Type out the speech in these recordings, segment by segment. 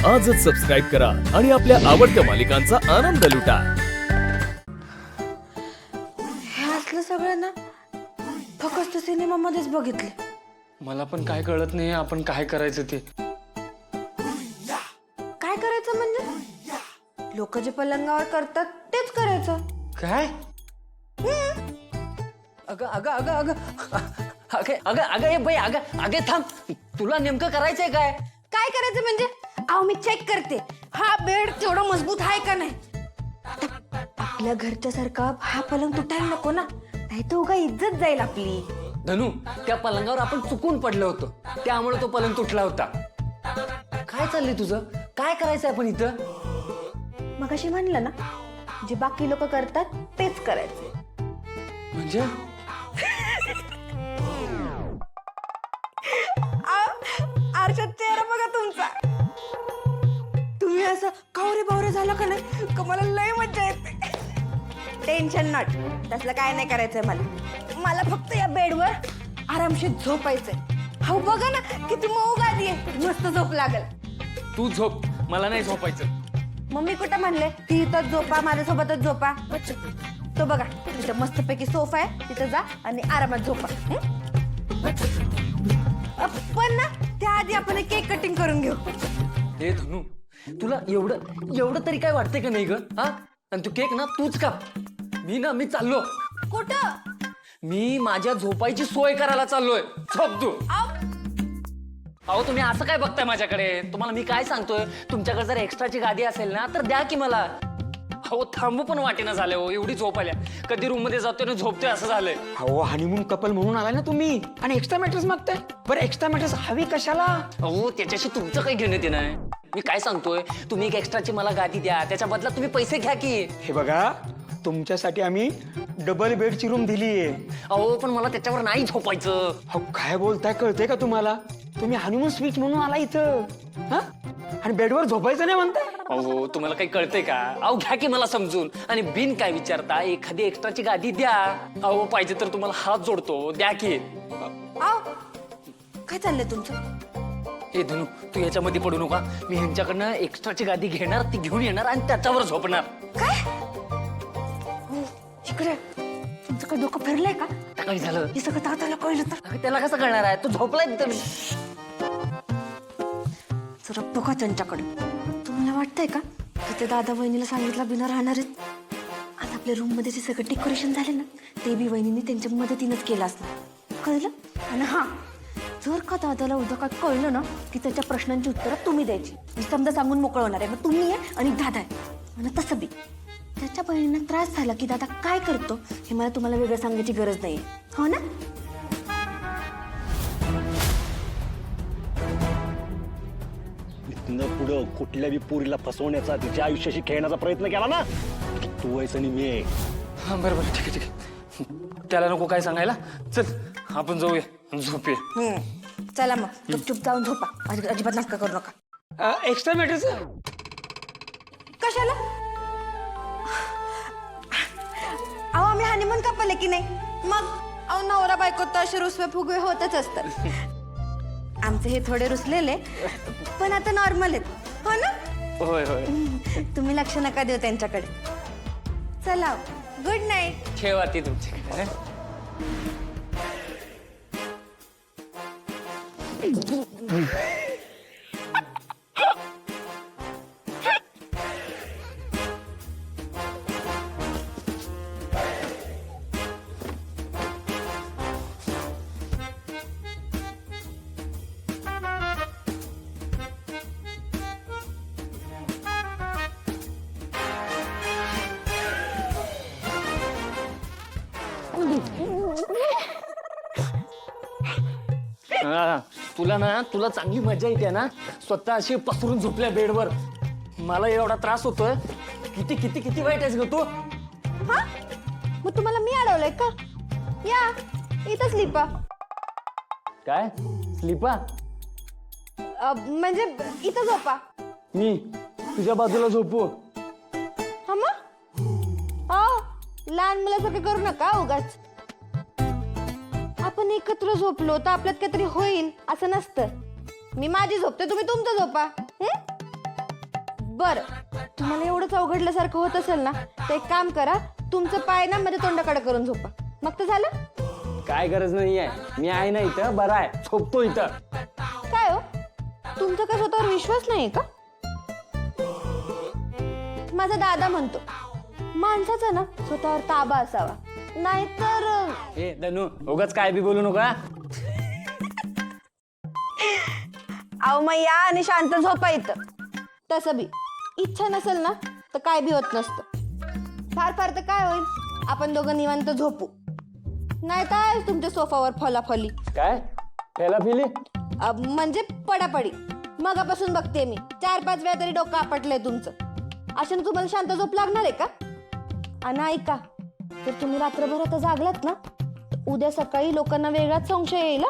आजच सबस्क्राईब करा आणि आपल्या आवडत्या मालिकांचा आनंद लुटा. हे असलं सगळं ना फक्त सिनेमा मध्येच बघितले. मला पण काय कळत नाही आपण काय करायचं ते. काय करायचं म्हणजे लोक जे पलंगावर करतात तेच करायचं. काय अगं अगं अगं अगं अगं अगं अगं ए बाई अगं अगं थांब. तुला नेमकं करायचंय काय? काय करायचं म्हणजे अहो मी चेक करते हा बेड तेवढा मजबूत आहे का नाही. आपल्या घरच्या सारखा हा पलंग तुटायला नको ना, नाही तर उगा इज्जत जाईल आपली. धनू, त्या पलंगावर आपण चुकून पडलो होतो त्यामुळे तो पलंग तुटला होता. काय चाललंय तुझं? काय करायचंय आपण इथं? मगाशी म्हणलं ना जे बाकी लोक करतात तेच करायचं. म्हणजे आरशात चेहरा बघा तुमचा. तुम्ही असं कावरे बावरे झाला का नाही का मला लय मज्जा येते. टेन्शन नॉट, तसलं काय नाही करायचंय मला फक्त या बेडवर आरामशीर झोपायचंय. हो बघा ना किती मऊ गादी आहे, मस्त झोप लागल. तू झोप, मला नाही झोपायचं. मम्मी कुठं म्हणले ती इथंच झोपा, माझ्यासोबतच झोपा. तो बघा तिथं मस्तपैकी सोफा आहे, तिथं जा आणि आरामात झोपा. पण ना त्याआधी आपण एक केक कटिंग करून घेऊ. हे धनू, तुला एवढं एवढं तरी काय वाटतंय का नाही ग? हा, आणि तू केक ना तूच काप. मी चाललो. कुठं? मी माझ्या झोपायची सोय करायला चाललोय. झोप तू. अहो तुम्ही असं काय बघताय माझ्याकडे? तुम्हाला मी काय सांगतोय, तुमच्याकडे जर एक्स्ट्राची गादी असेल ना तर द्या की मला. अहो थांबू पण वाटेना झालं हो, एवढी झोप आल्या. कधी रूम मध्ये जातोय ना झोपतोय असं झालंय. अहो हनीमून कपल म्हणून आलाय ना तुम्ही आणि एक्स्ट्रा मॅट्रेस मागताय. बरं एक्स्ट्रा मॅट्रेस हवी कशाला? अहो त्याच्याशी तुमचं काही घेणं देणं आहे? मी काय सांगतोय, तुम्ही एक एक्स्ट्राची मला गादी द्या, त्याच्या बदल्यात तुम्ही पैसे घ्या की. हे बघा तुमच्यासाठी आम्ही डबल बेडची रूम दिलीये. अहो पण मला त्याच्यावर नाही झोपायचं. अहो काय बोलताय, कळतंय का तुम्हाला? तुम्ही हनीमून स्वीच म्हणून आला इथं हा, आणि बेडवर झोपायचं नाही म्हणताय. अहो तुम्हाला काही कळतंय का? अहो घ्या की मला समजून, आणि बिन काय विचारता एखादी एक्स्ट्राची गादी द्या. अहो पाहिजे तर तुम्हाला हात जोडतो, द्या की. आओ काय चाललंय तुमचं? हे धनू, तू याच्यामध्ये पडू नका. मी ह्यांच्याकडनं एक्स्ट्राची गादी घेणार, ती घेऊन येणार आणि त्याच्यावर झोपणार. काय इकडे तुमचं काय डोकं फिरलंय का? काय झालं? हे सगळं तात्याला कळलं तर अगं, त्याला कसं कळणार आहे? तो झोपलाय तिथं. जरा बघा त्यांच्याकडे. तुम्हाला वाटतंय का की ते दादा वहिनीला सांगितलं बिना राहणार आहेत? आता आपल्या रूम मध्ये जे सगळं डेकोरेशन झाले ना ते बी वहिनीने त्यांच्या मदतीनंच केलं असणार. कळलं? आणि हा, जर का दादाला उद्या काय कळलं ना की त्याच्या प्रश्नांची उत्तरं तुम्ही द्यायची. मी समजा सांगून मोकळं होणार आहे, मग तुम्ही आहे आणि दादा आहे. आणि तसं बी त्याच्या बहिणींना त्रास झाला की दादा काय करतो हे मला तुम्हाला वेगळं सांगायची गरज नाही, हो ना? इथनं पुढं कुठल्या बी पोरीला फसवण्याचा, तिच्या आयुष्याशी खेळण्याचा प्रयत्न केला ना की तू व्हायचं आणि मी आहे. हा बरं ठीक आहे ठीक आहे. त्याला नको काय सांगायला. चल आपण जाऊया, झोपूया. चला मग चुप जाऊन झोपा, अजिबात नाटकं करू नका. एक्स्ट्रा मॅट्रेस कशाला? अहो आम्ही हनीमून कपल की नाही, मग अहो नवरा बायको तर असे रुसवे फुगवे होतच असतात. आमचे हे थोडे रुसलेले पण आता नॉर्मल आहेत, हो ना? होय होय. तुम्ही लक्ष नका देऊ त्यांच्याकडे. चला गुड नाईट. ठेवा ती तुमच्याकडे. तुला चांगली मजा येते ना स्वतः अशी पसरून झोपल्या बेडवर. मला एवढा त्रास होतोय. किती किती किती वाईट आहेस ग तू. हा, मग तुम्हाला मी अडवलंय का? या इथं स्लीपा. काय स्लीपा? म्हणजे इथं झोपा. मी तुझ्या बाजूला झोपू? हा मग लहान मुलासारखं करू नका उगाच. आपण एकत्र झोपलो तर आपल्यात काहीतरी होईल असं नसतं. मी माझी झोपते, तुम्ही तुमचं झोपा. बरं तुम्हाला एवढंच अवघडल्यासारखं होत असेल ना तर एक काम करा, तुमचं पाय ना मध्ये तोंडाकडे करून झोपा, मग तर झालं. काय गरज नाहीये, मी आहे ना इथं, बरा आहे, झोपतो इथं. काय हो, तुमचा काय स्वतःवर विश्वास नाही का? माझा दादा म्हणतो माणसाचा ना स्वतःवर ताबा असावा, नाहीतर ए धनू, उगाच काय बी बोलू नका. अहो मग या आणि शांत झोपा इथं. तसं बी इच्छा नसेल ना तर काय बी होत नसतं. फार फार तर काय होईल, आपण दोघं निवांत झोपू, नाही तर तुमच्या सोफावर फलाफली. काय फेला फिली? म्हणजे पडापडी. मगापासून बघते मी 4-5 वेळा तरी डोकं आपटलंय तुमचं. अशाने तुम्हाला शांत झोप लागणार आहे का? आणि ऐका, जर तुम्ही रात्रभर आता जागलात ना तर उद्या सकाळी लोकांना वेगळाच संशय येईल.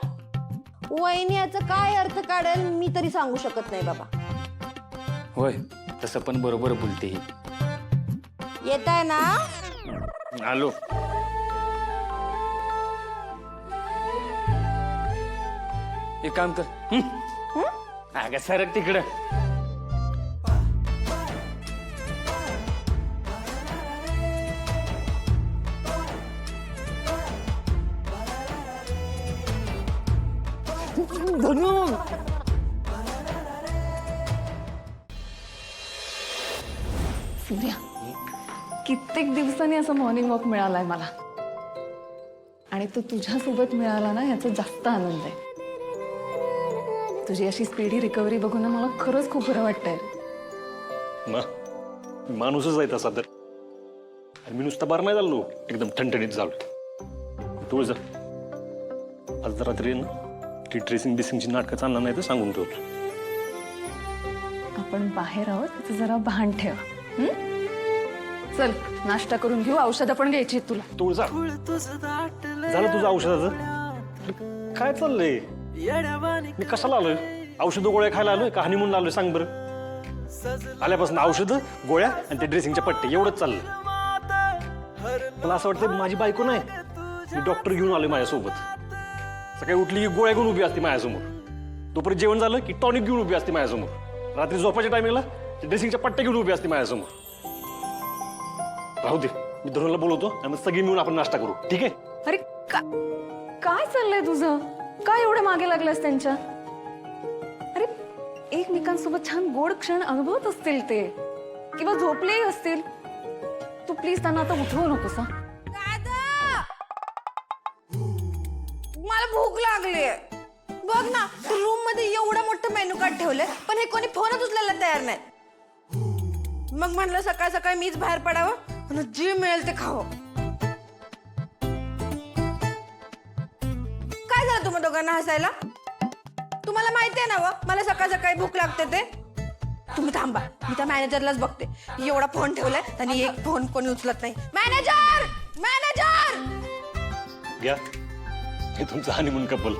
वहिनी याचा काय अर्थ काढेल मी तरी सांगू शकत नाही बाबा. होय, तसं पण बरोबर बोलते ही. येत आहे ना? आलो. एक काम कर, अगं सरक तिकडं. सूर्या, कित्येक दिवसांनी असं मॉर्निंग वॉक मिळालाय मला, आणि तो तुझ्यासोबत मिळाला ना याचा जास्त आनंद आहे. तुझी अशी स्पीडी रिकव्हरी बघून ना मला खरंच खूप बरं वाटतंय. माणूसच आहे तसा तर. आणि मी नुसता बार नाही झालो, एकदम ठणठणीत झालो. तुळजा आज रात्री ना ती ड्रेसिंग बिसिंगची नाटकं चालणार नाही तर सांगून ठेवतो. आपण बाहेर आहोत, त्याचं जरा भान ठेव. चल नाश्ता करून घेऊ, औषधं पण घ्यायची आहेत तुला. तुळजा झालं तुझं औषधाचं? काय चाललंय? मी कशाला आलोय? औषध गोळ्या खायला आलोय का हनीमून आलोय सांग बरं? आल्यापासून औषध गोळ्या आणि ते ड्रेसिंगच्या पट्टे एवढंच चाललंय. मला असं वाटतं माझी बायको नाही, मी डॉक्टर घेऊन आलोय माझ्यासोबत. सकाळी उठली की गोळ्या घेऊन उभी असते माझ्यासमोर, तोपर्यंत जेवण झालं की टॉनिक घेऊन उभी असते माझ्यासमोर, रात्री झोपाच्या टायमिंगला ड्रेसिंगच्या पट्ट्या घेऊन उभी असते माझ्यासमोर. राहू दे, मी धरूनला बोलवतो आणि मग सगळी मिळून आपण नाश्ता करू, ठीक आहे? अरे काय चाललंय तुझं? काय एवढे मागे लागलास त्यांच्या? अरे एकमेकांसोबत छान गोड क्षण अनुभवत असतील ते, किंवा झोपलेही असतील. तू प्लीज त्यांना आता उठवू नकोस. मला भूक लागली. बघ ना, रूम मध्ये एवढं मोठं मेनू कार्ड ठेवलंय, पण हे कोणी फोनच उचलायला तयार नाही. मग म्हणलं सकाळ सकाळी मीच बाहेर पडावं आणि जे मिळेल ते खावं. काय झालं तुम्हा दोघांना हसायला? तुम्हाला माहिती आहे ना व, मला सकाळ सकाळी भूक लागते ते. तुम्ही थांबा, मी त्या मॅनेजरलाच बघते. एवढा फोन ठेवलाय आणि एक फोन कोणी उचलत नाही. Manager, manager! घ्या हे तुमचं हनीमून कपल.